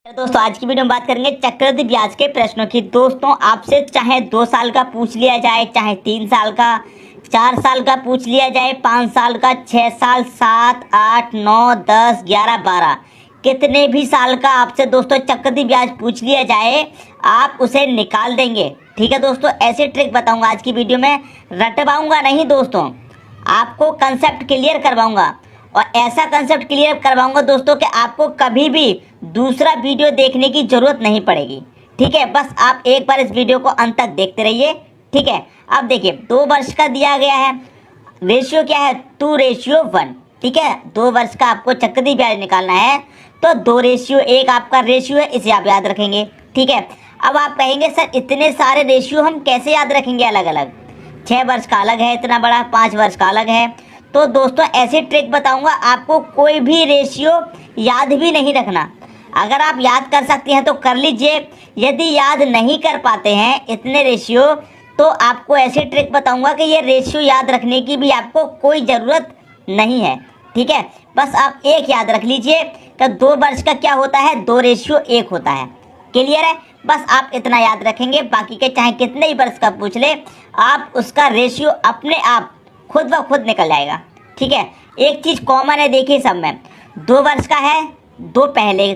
दोस्तों आज की वीडियो में बात करेंगे चक्रवृद्धि ब्याज के प्रश्नों की। दोस्तों आपसे चाहे 2 साल का पूछ लिया जाए, चाहे 3 साल का, 4 साल का पूछ लिया जाए, 5 साल का, 6 साल, 7, 8, 9, 10, 11, 12, कितने भी साल का आपसे दोस्तों चक्रवृद्धि ब्याज पूछ लिया जाए आप उसे निकाल देंगे। ठीक है दोस्तों, ऐसे ट्रिक बताऊंगा आज की वीडियो में। रटवाऊंगा नहीं दोस्तों, आपको कंसेप्ट क्लियर करवाऊंगा और ऐसा कंसेप्ट क्लियर करवाऊंगा दोस्तों कि आपको कभी भी दूसरा वीडियो देखने की जरूरत नहीं पड़ेगी। ठीक है, बस आप एक बार इस वीडियो को अंत तक देखते रहिए। ठीक है, अब देखिए 2 वर्ष का दिया गया है, रेशियो क्या है 2:1। ठीक है, 2 वर्ष का आपको चक्रवृद्धि ब्याज निकालना है तो 2:1 आपका रेशियो है, इसे आप याद रखेंगे। ठीक है, अब आप कहेंगे सर इतने सारे रेशियो हम कैसे याद रखेंगे अलग अलग, 6 वर्ष का अलग है इतना बड़ा, 5 वर्ष का अलग है। तो दोस्तों ऐसे ट्रिक बताऊंगा, आपको कोई भी रेशियो याद भी नहीं रखना। अगर आप याद कर सकते हैं तो कर लीजिए, यदि याद नहीं कर पाते हैं इतने रेशियो तो आपको ऐसे ट्रिक बताऊंगा कि ये रेशियो याद रखने की भी आपको कोई ज़रूरत नहीं है। ठीक है, बस आप एक याद रख लीजिए कि 2 वर्ष का क्या होता है 2:1 होता है। क्लियर है, बस आप इतना याद रखेंगे, बाकी के चाहे कितने ही वर्ष का पूछ ले आप उसका रेशियो अपने आप खुद ब खुद निकल जाएगा। ठीक है, एक चीज़ कॉमन है देखिए सब में, 2 वर्ष का है 2 पहले,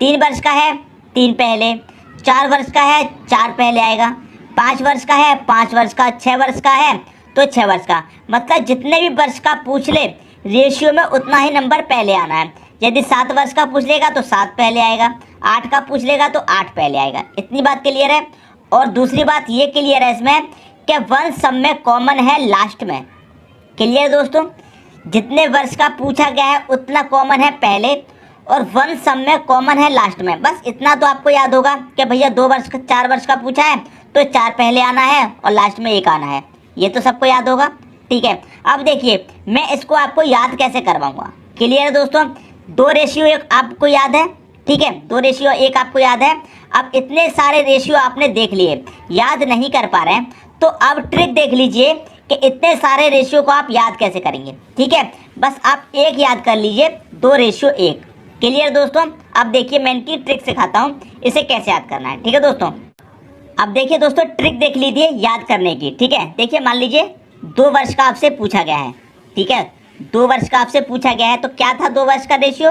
3 वर्ष का है 3 पहले, 4 वर्ष का है 4 पहले आएगा, 5 वर्ष का है 5 वर्ष का, 6 वर्ष का है तो 6 वर्ष का। मतलब जितने भी वर्ष का पूछ ले रेशियो में उतना ही नंबर पहले आना है। यदि 7 वर्ष का पूछ लेगा तो 7 पहले आएगा, 8 का पूछ लेगा तो 8 पहले आएगा। इतनी बात क्लियर है। और दूसरी बात ये क्लियर है इसमें कि वन सब में कॉमन है लास्ट में। क्लियर दोस्तों, जितने वर्ष का पूछा गया है उतना कॉमन है पहले और वन सब में कॉमन है लास्ट में। बस इतना तो आपको याद होगा कि भैया 2 वर्ष का 4 वर्ष का पूछा है तो 4 पहले आना है और लास्ट में 1 आना है, ये तो सबको याद होगा। ठीक है, अब देखिए मैं इसको आपको याद कैसे करवाऊंगा। क्लियर है दोस्तों, 2:1 आपको याद है। ठीक है, 2:1 आपको याद है। अब इतने सारे रेशियो आपने देख लिए, याद नहीं कर पा रहे हैं तो अब ट्रिक देख लीजिए कि इतने सारे रेशियो को आप याद कैसे करेंगे। ठीक है, बस आप एक याद कर लीजिए 2:1। क्लियर दोस्तों, अब देखिए मैं इनकी ट्रिक सिखाता हूँ इसे कैसे याद करना है। ठीक है दोस्तों, अब देखिए दोस्तों ट्रिक देख लीजिए याद करने की। ठीक है, देखिए मान लीजिए 2 वर्ष का आपसे पूछा गया है। ठीक है, 2 वर्ष का आपसे पूछा गया है तो क्या था 2 वर्ष का रेशियो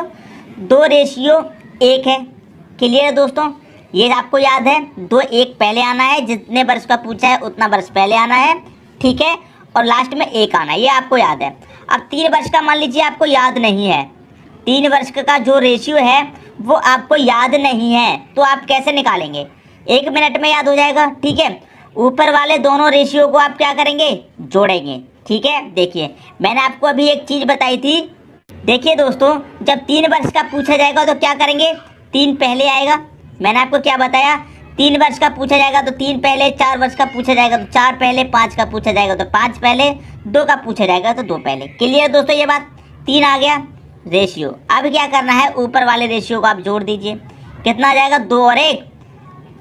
2:1 है। क्लियर है दोस्तों, ये आपको याद है 2:1 पहले आना है, जितने वर्ष का पूछा है उतना वर्ष पहले आना है। ठीक है, और लास्ट में 1 आना है, ये आपको याद है। अब 3 वर्ष का मान लीजिए आपको याद नहीं है, 3 वर्ष का जो रेशियो है वो आपको याद नहीं है तो आप कैसे निकालेंगे, 1 मिनट में याद हो जाएगा। ठीक है, ऊपर वाले दोनों रेशियो को आप क्या करेंगे जोड़ेंगे। ठीक है, देखिए मैंने आपको अभी एक चीज़ बताई थी। देखिए दोस्तों, जब 3 वर्ष का पूछा जाएगा तो क्या करेंगे 3 पहले आएगा। मैंने आपको क्या बताया, 3 वर्ष का पूछा जाएगा तो 3 पहले, 4 वर्ष का पूछा जाएगा तो 4 पहले, 5 का पूछा जाएगा तो 5 पहले, 2 का पूछा जाएगा तो 2 पहले। क्लियर दोस्तों, ये बात 3 आ गया रेशियो। अब क्या करना है, ऊपर वाले रेशियो को आप जोड़ दीजिए, कितना आ जाएगा 2 और 1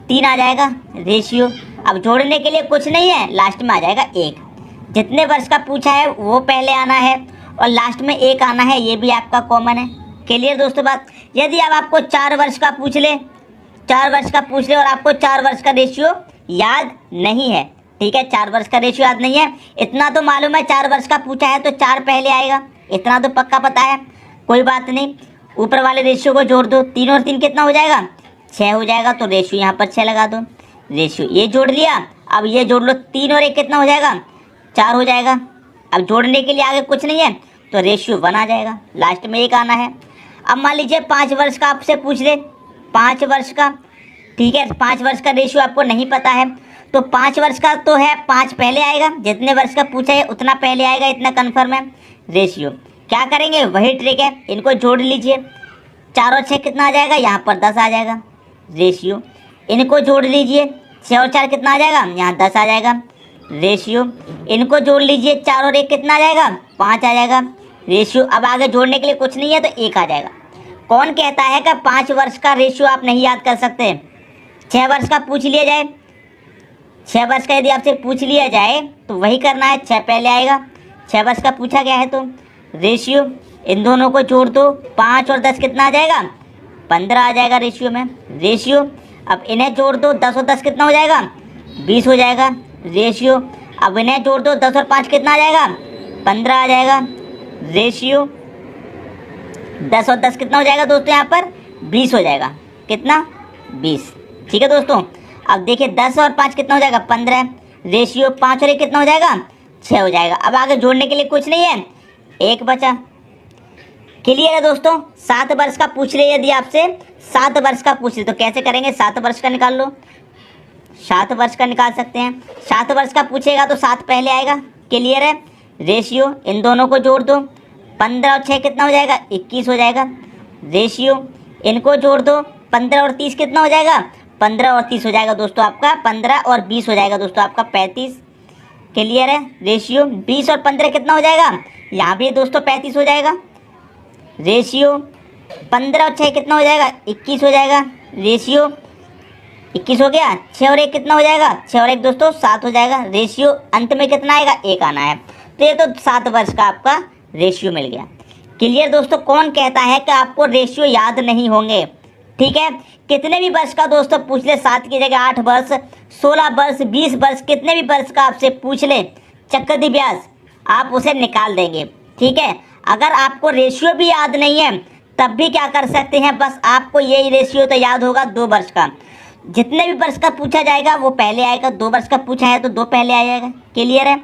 3 आ जाएगा रेशियो। अब जोड़ने के लिए कुछ नहीं है, लास्ट में आ जाएगा 1। जितने वर्ष का पूछा है वो पहले आना है और लास्ट में 1 आना है, ये भी आपका कॉमन है। क्लियर दोस्तों बात। यदि अब आपको 4 वर्ष का पूछ ले, 4 वर्ष का पूछ ले और आपको 4 वर्ष का रेशियो याद नहीं है। ठीक है, 4 वर्ष का रेशियो याद नहीं है, इतना तो मालूम है 4 वर्ष का पूछा है तो 4 पहले आएगा, इतना तो पक्का पता है। कोई बात नहीं, ऊपर वाले रेशियो को जोड़ दो, 3 और 3 कितना हो जाएगा 6 हो जाएगा, तो रेशियो यहाँ पर 6 लगा दो। रेशियो ये जोड़ लिया, अब ये जोड़ लो, 3 और 1 कितना हो जाएगा 4 हो जाएगा। अब जोड़ने के लिए आगे कुछ नहीं है तो रेशियो 1 आ जाएगा, लास्ट में 1 आना है। अब मान लीजिए 5 वर्ष का आपसे पूछ ले, 5 वर्ष का। ठीक है, 5 वर्ष का रेशियो आपको नहीं पता है तो 5 वर्ष का तो है 5 पहले आएगा, जितने वर्ष का पूछा है उतना पहले आएगा, इतना कन्फर्म है। रेशियो क्या करेंगे, वही ट्रिक है, इनको जोड़ लीजिए, 4 और 6 कितना आ जाएगा, यहाँ पर 10 आ जाएगा। रेशियो इनको जोड़ लीजिए, 6 और 4 कितना आ जाएगा, यहाँ 10 आ जाएगा। रेशियो इनको जोड़ लीजिए, 4 और 1 कितना आ जाएगा 5 आ जाएगा। रेशियो अब आगे जोड़ने के लिए कुछ नहीं है तो 1 आ जाएगा। कौन कहता है कि 5 वर्ष का रेशियो आप नहीं याद कर सकते। 6 वर्ष का पूछ लिया जाए, 6 वर्ष का यदि आपसे पूछ लिया जाए तो वही करना है, 6 पहले आएगा। 6 वर्ष का पूछा गया है तो रेशियो इन दोनों को जोड़ दो, 5 और 10 कितना आ जाएगा 15 आ जाएगा रेशियो में। रेशियो अब इन्हें जोड़ दो, 10 और 10 कितना हो जाएगा? 20 हो जाएगा। रेशियो अब इन्हें जोड़ दो, 10 और 5 कितना आ जाएगा? 15 आ जाएगा। रेशियो 10 और 10 कितना हो जाएगा दोस्तों? यहाँ पर 20 हो जाएगा। कितना? 20। ठीक है दोस्तों, अब देखिए 10 और 5 कितना हो जाएगा? 15। रेशियो 5 और 1 कितना हो जाएगा? 6 हो जाएगा। अब आगे जोड़ने के लिए कुछ नहीं है, 1 बचा। क्लियर है दोस्तों? 7 वर्ष का पूछ ले, यदि आपसे 7 वर्ष का पूछ ले तो कैसे करेंगे? 7 वर्ष का निकाल लो, 7 वर्ष का निकाल सकते हैं। 7 वर्ष का पूछेगा तो 7 पहले आएगा। क्लियर है? रेशियो इन दोनों को जोड़ दो, 15 और 6 कितना हो जाएगा? 21 हो जाएगा। रेशियो इनको जोड़ दो, 15 और 30 कितना हो जाएगा? 15 और 30 हो जाएगा दोस्तों आपका 15 और 20 हो जाएगा दोस्तों आपका 35। क्लियर है? रेशियो 20 और 15 कितना हो जाएगा? यहाँ भी दोस्तों 35 हो जाएगा। रेशियो 15 और 6 कितना हो जाएगा? 21 हो जाएगा। रेशियो 21 हो गया। 6 और 1 कितना हो जाएगा? 6 और 1 दोस्तों 7 हो जाएगा। रेशियो अंत में कितना आएगा? 1 आना है। तो ये तो 7 वर्ष का आपका रेशियो मिल गया। क्लियर दोस्तों? कौन कहता है कि आपको रेशियो याद नहीं होंगे? ठीक है, कितने भी वर्ष का दोस्तों पूछ ले, 7 की जगह 8 वर्ष, 16 वर्ष, 20 वर्ष, कितने भी वर्ष का आपसे पूछ ले चक्रवृद्धि ब्याज, आप उसे निकाल देंगे। ठीक है, अगर आपको रेशियो भी याद नहीं है तब भी क्या कर सकते हैं, बस आपको यही रेशियो तो याद होगा 2 वर्ष का। जितने भी वर्ष का पूछा जाएगा वो पहले आएगा, 2 वर्ष का पूछा है तो 2 पहले आ जाएगा। क्लियर है?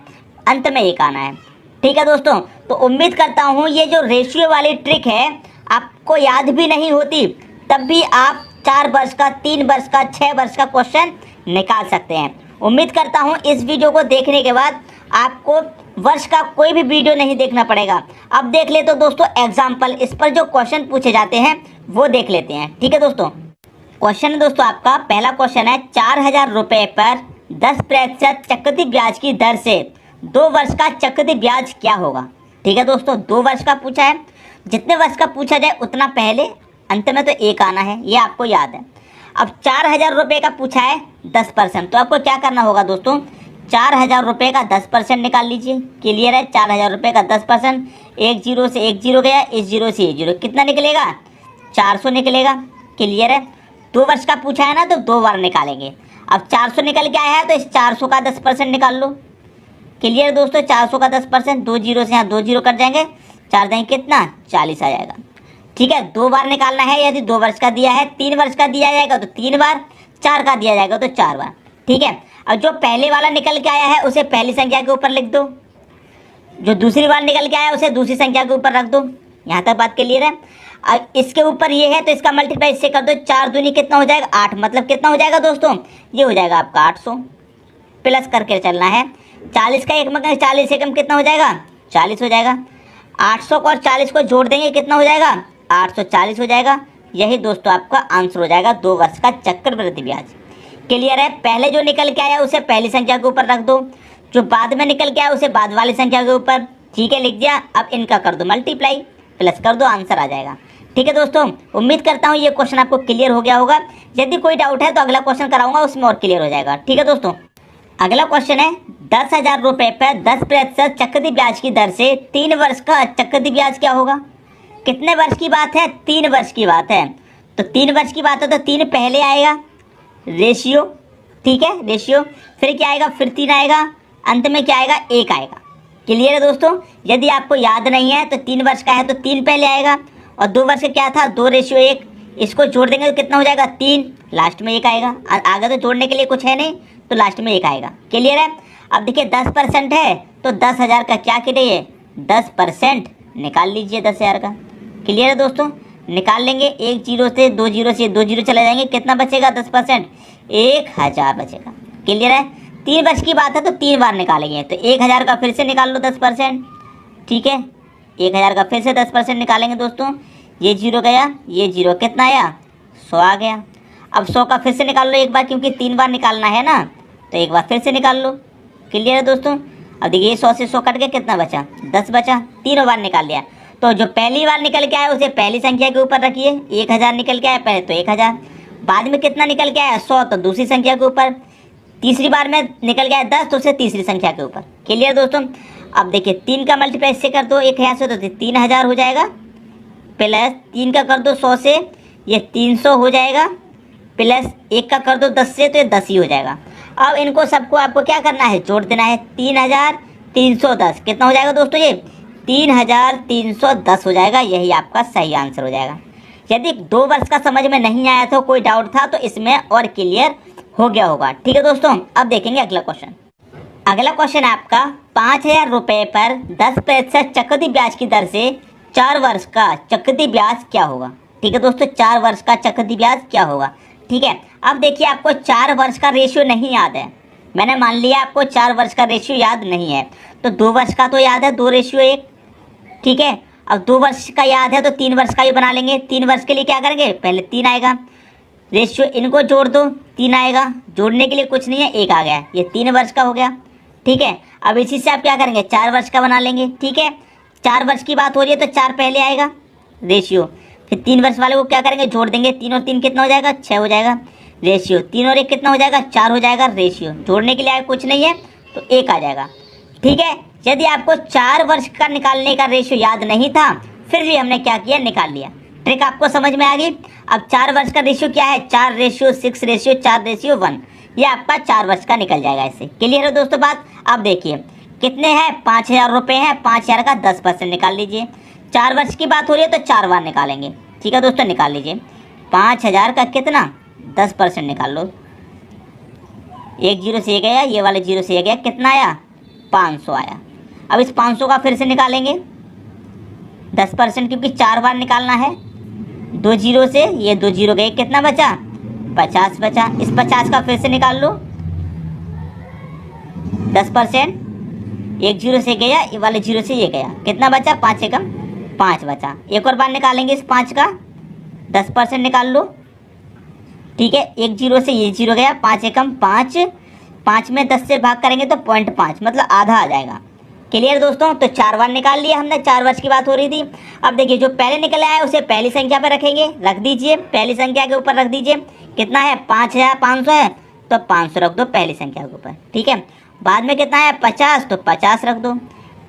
अंत में 1 आना है। ठीक है दोस्तों, तो उम्मीद करता हूँ ये जो रेशियो वाली ट्रिक है आपको याद भी नहीं होती तब भी आप 4 वर्ष का, 3 वर्ष का, 6 वर्ष का क्वेश्चन निकाल सकते हैं। उम्मीद करता हूँ इस वीडियो को देखने के बाद आपको वर्ष का कोई भी वीडियो नहीं देखना पड़ेगा। अब देख ले तो दोस्तों एग्जाम्पल, इस पर जो क्वेश्चन पूछे जाते हैं वो देख लेते हैं। ठीक है दोस्तों, क्वेश्चन है दोस्तों आपका, पहला क्वेश्चन है 4000 रुपये पर 10% चक्रवृद्धि ब्याज की दर से 2 वर्ष का चक्रवृद्धि ब्याज क्या होगा? ठीक है दोस्तों, 2 वर्ष का पूछा है, जितने वर्ष का पूछा जाए उतना पहले, अंत में तो 1 आना है, ये आपको याद है। अब 4000 रुपये का पूछा है 10%, तो आपको क्या करना होगा दोस्तों? 4000 रुपये का 10% निकाल लीजिए। क्लियर है? 4000 रुपये का 10%, 1 जीरो से 1 जीरो गया, इस जीरो से 1 जीरो, कितना निकलेगा? 400 निकलेगा। क्लियर है? 2 वर्ष का पूछा है ना तो 2 बार निकालेंगे। अब 400 निकल के आया है तो इस 400 का 10% निकाल लो। क्लियर दोस्तों? 400 का 10%, 2 जीरो से यहाँ 2 जीरो कट जाएंगे, 4 देंगे कितना? 40 आ जाएगा। ठीक है, 2 बार निकालना है। यदि 2 वर्ष का दिया है, 3 वर्ष का दिया जाएगा तो 3 बार, 4 का दिया जाएगा तो 4 बार। ठीक है, अब जो पहले वाला निकल के आया है उसे पहली संख्या के ऊपर लिख दो, जो दूसरी बार निकल के आया है उसे दूसरी संख्या के ऊपर रख दो। यहाँ तक बात क्लियर है? अब इसके ऊपर ये है तो इसका मल्टीप्लाई इससे कर दो, 4 दूनी कितना हो जाएगा? 8, मतलब कितना हो जाएगा दोस्तों? ये हो जाएगा आपका 800, प्लस करके चलना है। 40 का 1 में 40 एकम कितना हो जाएगा? 40 हो जाएगा। 800 को और 40 को जोड़ देंगे कितना हो जाएगा? 840 हो जाएगा। यही दोस्तों आपका आंसर हो जाएगा 2 वर्ष का चक्रवृद्धि ब्याज। क्लियर है? पहले जो निकल के आया उसे पहली संख्या के ऊपर रख दो, जो बाद में निकल के आया उसे बाद वाली संख्या के ऊपर। ठीक है, लिख दिया। अब इनका कर दो मल्टीप्लाई, प्लस कर दो, आंसर आ जाएगा। ठीक है दोस्तों, उम्मीद करता हूँ ये क्वेश्चन आपको क्लियर हो गया होगा। यदि कोई डाउट है तो अगला क्वेश्चन कराऊंगा, उसमें और क्लियर हो जाएगा। ठीक है दोस्तों, अगला क्वेश्चन है 10,000 रुपये पर 10% चक्रवृद्धि ब्याज की दर से 3 वर्ष का चक्रवृद्धि ब्याज क्या होगा? कितने वर्ष की बात है? 3 वर्ष की बात है। तो 3 वर्ष की बात है तो 3 पहले आएगा, रेशियो। ठीक है, रेशियो, फिर क्या आएगा? फिर 3 आएगा, अंत में क्या आएगा? 1 आएगा। क्लियर है दोस्तों? यदि आपको याद नहीं है तो 3 वर्ष का है तो 3 पहले आएगा, और 2 वर्ष का क्या था? 2 रेशियो 1, इसको जोड़ देंगे तो कितना हो जाएगा? 3, लास्ट में 1 आएगा। आगे तो जोड़ने के लिए कुछ है नहीं तो लास्ट में 1 आएगा। क्लियर है? अब देखिए 10% है तो 10,000 का क्या करिए? 10% निकाल लीजिए 10,000 का। क्लियर है दोस्तों? निकाल लेंगे, 1 जीरो से 2 जीरो से 2 जीरो चले जाएंगे, कितना बचेगा? 10%, 1000 बचेगा। क्लियर है? 3 वर्ष की बात है तो 3 बार निकालेंगे, तो 1000 का फिर से निकाल लो 10%। ठीक है, 1000 का फिर से 10% निकालेंगे दोस्तों। ये जीरो गया, ये जीरो, कितना आया? 100 आ गया। अब 100 का फिर से निकाल लो एक बार, क्योंकि 3 बार निकालना है ना, तो एक बार फिर से निकाल लो। क्लियर है दोस्तों? अब देखिए 100 से 100 कट के कितना बचा? 10 बचा। 3 बार निकाल लिया, तो जो पहली बार निकल के आया उसे पहली संख्या के ऊपर रखिए। 1000 निकल के आया पहले तो 1000, बाद में कितना निकल के आया? 100, तो दूसरी संख्या के ऊपर। तीसरी बार में निकल गया 10 तो उसे तीसरी संख्या के ऊपर। क्लियर दोस्तों? अब देखिए 3 का मल्टीप्लाई इससे कर दो 1000 से, तो 3000 हो जाएगा, प्लस 3 का कर दो 100 से, ये 300 हो जाएगा, प्लस 1 का कर दो 10 से तो ये 10 ही हो जाएगा। अब इनको सबको आपको क्या करना है, जोड़ देना है। 3310 कितना हो जाएगा दोस्तों, ये 3310 हो जाएगा। यही आपका सही आंसर हो जाएगा। यदि 2 वर्ष का समझ में नहीं आया तो कोई डाउट था तो इसमें और क्लियर हो गया होगा। ठीक है दोस्तों, अब देखेंगे अगला क्वेश्चन। अगला क्वेश्चन आपका 5000 रुपये पर 10% चक्रवृद्धि ब्याज की दर से 4 वर्ष का चक्रवृद्धि ब्याज क्या होगा। ठीक है दोस्तों, 4 वर्ष का चक्रवृद्धि ब्याज क्या होगा। ठीक है, अब देखिए आपको 4 वर्ष का रेशियो नहीं याद है, मैंने मान लिया आपको 4 वर्ष का रेशियो याद नहीं है, तो 2 वर्ष का तो याद है 2:1। ठीक है, अब 2 वर्ष का याद है तो 3 वर्ष का ही बना लेंगे। 3 वर्ष के लिए क्या करेंगे, पहले 3 आएगा, रेशियो इनको जोड़ दो, 3 आएगा, जोड़ने के लिए कुछ नहीं है, 1 आ गया, ये 3 वर्ष का हो गया। ठीक है, अब इसी से आप क्या करेंगे, 4 वर्ष का बना लेंगे। ठीक है, 4 वर्ष की बात हो रही है तो 4 पहले आएगा रेशियो, फिर 3 वर्ष वाले को क्या करेंगे, जोड़ देंगे। 3 और 3 कितना हो जाएगा, 6 हो जाएगा रेशियो। 3 और 1 कितना हो जाएगा, 4 हो जाएगा रेशियो। जोड़ने के लिए कुछ नहीं है तो 1 आ जाएगा। ठीक है, यदि आपको 4 वर्ष का निकालने का रेशियो याद नहीं था फिर भी हमने क्या किया, निकाल लिया। ट्रिक आपको समझ में आ गई। अब 4 वर्ष का रेशियो क्या है, 4:6:4:1, ये आपका 4 वर्ष का निकल जाएगा। इससे क्लियर है दोस्तों बात। अब देखिए कितने हैं, 5000 रुपये हैं, 5000 का 10% निकाल लीजिए। 4 वर्ष की बात हो रही है तो 4 बार निकालेंगे। ठीक है दोस्तों, निकाल लीजिए। 5000 का कितना, 10% निकाल लो। 1 0 से ये गया, ये वाले 0 से ये गया, कितना आया, 500 आया। अब इस 500 का फिर से निकालेंगे 10%, क्योंकि 4 बार निकालना है। 2 0 से ये 2 0 गए, कितना बचा, 50 बचा। इस 50 का फिर से निकाल लो 10%, 1 0 से गया, ये वाले 0 से ये गया, कितना बचा, 5 एकम 5 बचा। एक और बार निकालेंगे इस 5 का 10% निकाल लो। ठीक है, 1 0 से ये 0 गया, 5 एकम 5, 5 में 10 से भाग करेंगे तो 0.5 मतलब आधा आ जाएगा। क्लियर दोस्तों, तो 4 बार निकाल लिया हमने, 4 वर्ष की बात हो रही थी। अब देखिए जो पहले निकला है उसे पहली संख्या पर रखेंगे, रख दीजिए, पहली संख्या के ऊपर रख दीजिए। कितना है, 5500 है तो 500 रख दो पहली संख्या के ऊपर। ठीक है, बाद में कितना है 50 तो 50 रख दो,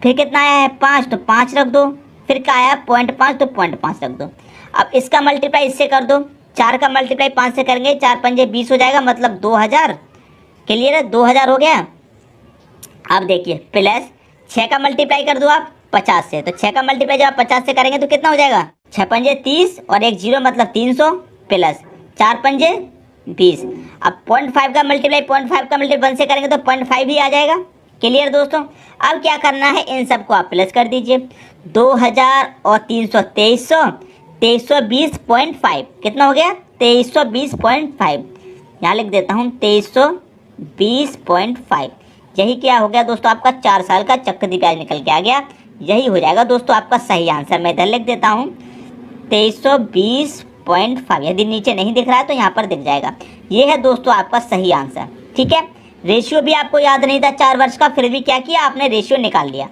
फिर कितना आया है 5 तो 5 रख दो, फिर क्या आया 0.5 तो 0.5 रख दो। अब इसका मल्टीप्लाई इससे कर दो, 4 का मल्टीप्लाई 5 से करेंगे, 4 पंजे 20 हो जाएगा, मतलब 2000। क्लियर है, 2000 हो गया। अब देखिए प्लस 6 का मल्टीप्लाई कर दो आप 50 से, तो 6 का मल्टीप्लाई जब आप 50 से करेंगे तो कितना हो जाएगा, 6 पंजे 30 और 1 0 मतलब 300, प्लस 4 पंजे 20। अब 0.5 का मल्टीप्लाई 0.5 का मल्टीप्लाई 1 से करेंगे तो 0.5 ही आ जाएगा। क्लियर दोस्तों, अब क्या करना है, इन सबको आप प्लस कर दीजिए। 2000 और 300 2300, 2320.5 कितना हो गया, 2320.5। यहाँ लिख देता हूँ 2320.5। यही क्या हो गया दोस्तों, आपका 4 साल का चक्रवृद्धि ब्याज निकल के आ गया। यही हो जाएगा दोस्तों आपका सही आंसर। मैं इधर लिख देता हूँ 2320.5। यदि नीचे नहीं दिख रहा है तो यहाँ पर दिख जाएगा। ये है दोस्तों आपका सही आंसर। ठीक है, रेशियो भी आपको याद नहीं था 4 वर्ष का, फिर भी क्या किया आपने, रेशियो निकाल लिया।